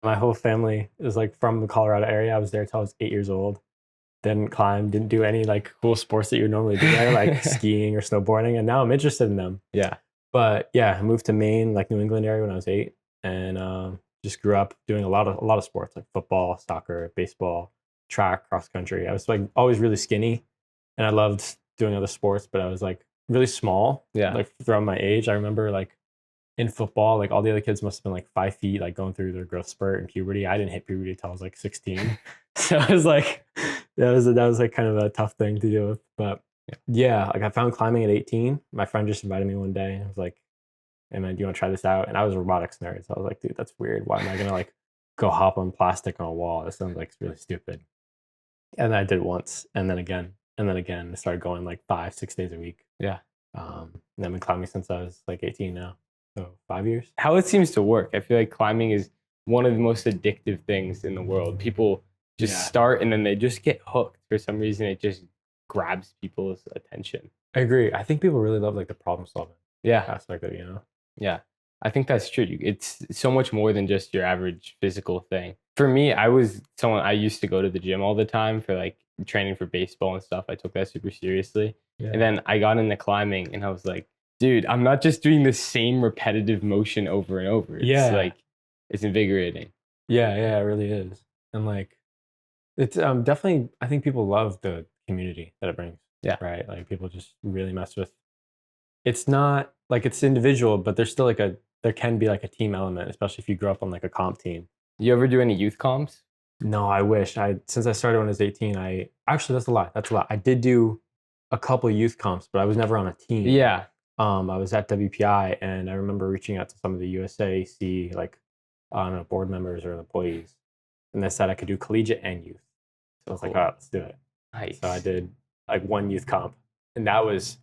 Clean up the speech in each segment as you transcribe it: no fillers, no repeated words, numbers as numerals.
My whole family is like from the Colorado area. I was there till I was 8 years old. Didn't climb, didn't do any like cool sports that you would normally do there, like skiing or snowboarding. And now I'm interested in them. Yeah. But yeah, I moved to Maine, like New England area when I was 8, and just grew up doing a lot of sports like football, soccer, baseball, track, cross country. I was like always really skinny, and I loved doing other sports, but I was like really small. Yeah. Like throughout my age, I remember like in football, like all the other kids must have been like 5 feet, like going through their growth spurt and puberty. I didn't hit puberty until I was like 16, so it was like that was like kind of a tough thing to deal with. But yeah, like I found climbing at 18. My friend just invited me one day. I was like, "Hey man, do you want to try this out?" And I was a robotics nerd, so I was like, "Dude, that's weird. Why am I gonna like go hop on plastic on a wall? This sounds like really stupid." And I did it once, and then again, and then again. I started going like 5, 6 days a week. Yeah. And I've been climbing since I was like 18 now, so 5 years. How it seems to work. I feel like climbing is one of the most addictive things in the world. People just start and then they just get hooked for some reason. It just grabs people's attention. I agree. I think people really love like the problem solving aspect of it. Yeah. I think that's true. It's so much more than just your average physical thing. For me, I used to go to the gym all the time for like training for baseball and stuff. I took that super seriously. Yeah. And then I got into climbing and I was like, dude, I'm not just doing the same repetitive motion over and over. It's like, it's invigorating. Yeah, it really is. And like, it's definitely, I think people love the community that it brings. Yeah. Right. Like people just really mess with. It's not like it's individual, but there's still there can be like a team element, especially if you grow up on like a comp team. You ever do any youth comps? No, I wish. Since I started when I was 18, I actually that's a lot. That's a lot. I did do a couple youth comps, but I was never on a team. Yeah. I was at WPI, and I remember reaching out to some of the USAC like I don't know, board members or employees, and they said I could do collegiate and youth. So I was like, oh, let's do it. Nice. So I did like one youth comp, and that was,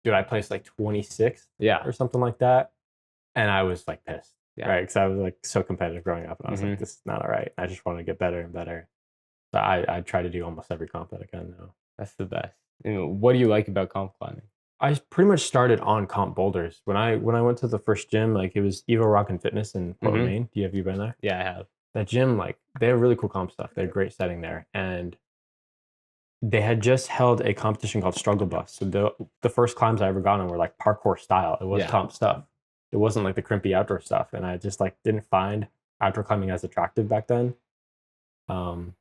dude, I placed like 26th, or something like that, and I was like pissed, right? Because I was like so competitive growing up, and I was like, this is not all right. I just want to get better and better. So I try to do almost every comp that I can now. That's the best. And what do you like about comp climbing? I pretty much started on comp boulders. When I went to the first gym, like it was Evo Rock and Fitness in Portland, Maine. Have you been there? Yeah, I have. That gym, like they have really cool comp stuff. They had a great setting there, and they had just held a competition called Struggle Bus. So the first climbs I ever got on were like parkour style. It was comp stuff. It wasn't like the crimpy outdoor stuff, and I just like didn't find outdoor climbing as attractive back then. And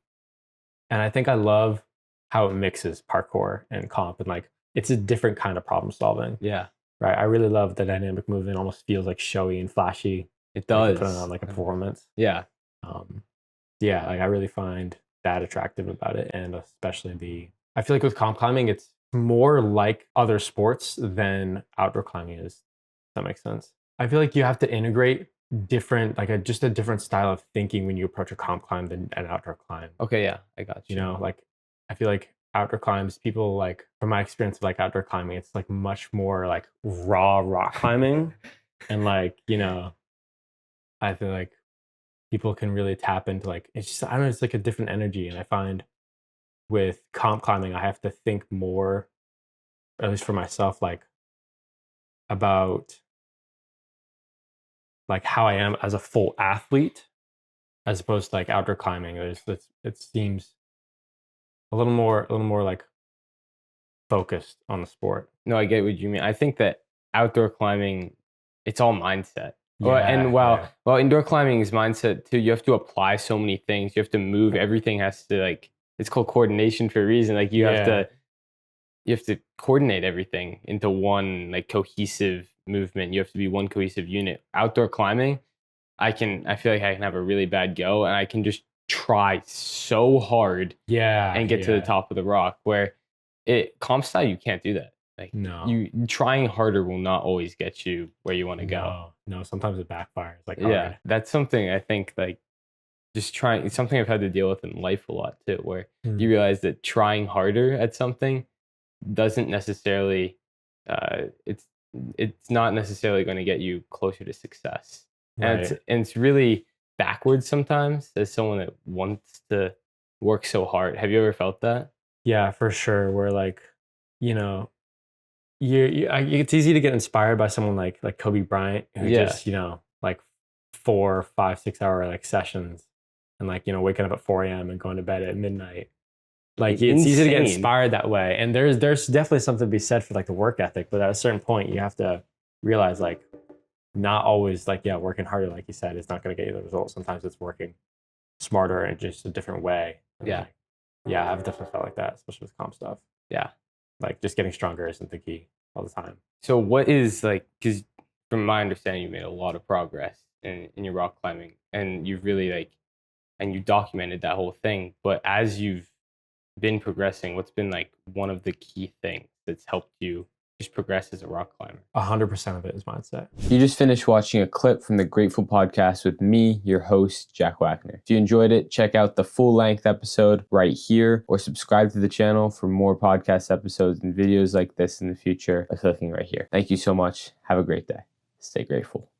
I think I love how it mixes parkour and comp, and like it's a different kind of problem solving. Yeah. Right. I really love the dynamic movement. It almost feels like showy and flashy. It does. Putting on like a performance. Yeah. Yeah. Like I really find that attractive about it. And especially I feel like with comp climbing, it's more like other sports than outdoor climbing is. If that makes sense. I feel like you have to integrate different, like just a different style of thinking when you approach a comp climb than an outdoor climb. Okay. Yeah. I got you. You know, like I feel like outdoor climbs, people like, from my experience of like outdoor climbing, it's like much more like raw rock climbing. And like, I feel like people can really tap into like, it's just, I don't know, it's like a different energy. And I find with comp climbing, I have to think more, at least for myself, like about like how I am as a full athlete, as opposed to like outdoor climbing. It seems a little more like focused on the sport. No, I get what you mean. I think that outdoor climbing, it's all mindset. Well, indoor climbing is mindset too. You have to apply so many things. You have to move. Everything has to like, it's called coordination for a reason. Like you have to coordinate everything into one like cohesive movement. You have to be one cohesive unit. Outdoor climbing, I feel like I can have a really bad go and I can just try so hard and get to the top of the rock, where comp style, you can't do that. Like you trying harder will not always get you where you want to go. No, sometimes it backfires. Like that's something I think like just trying. It's something I've had to deal with in life a lot too, where you realize that trying harder at something doesn't necessarily it's not necessarily going to get you closer to success. And it's really backwards sometimes as someone that wants to work so hard. Have you ever felt that? Yeah, for sure. Where like, it's easy to get inspired by someone like Kobe Bryant, who just like 4, 5, 6 hour like sessions, and like, you know, waking up at 4 a.m. and going to bed at midnight. Like it's easy to get inspired that way. And there's definitely something to be said for like the work ethic, but at a certain point you have to realize like not always like, yeah, working harder, like you said, is not going to get you the results. Sometimes it's working smarter and just a different way. And Yeah. like, yeah, I've definitely felt like that, especially with comp stuff. Yeah. Like just getting stronger isn't the key all the time. So what is like, because from my understanding, you made a lot of progress in your rock climbing, and you've really like, and you documented that whole thing. But as you've been progressing, what's been like one of the key things that's helped you just progress as a rock climber? 100% of it is mindset. You just finished watching a clip from the Grateful podcast with me, your host, Jack Wagoner. If you enjoyed it, check out the full-length episode right here, or subscribe to the channel for more podcast episodes and videos like this in the future by clicking right here. Thank you so much. Have a great day. Stay grateful.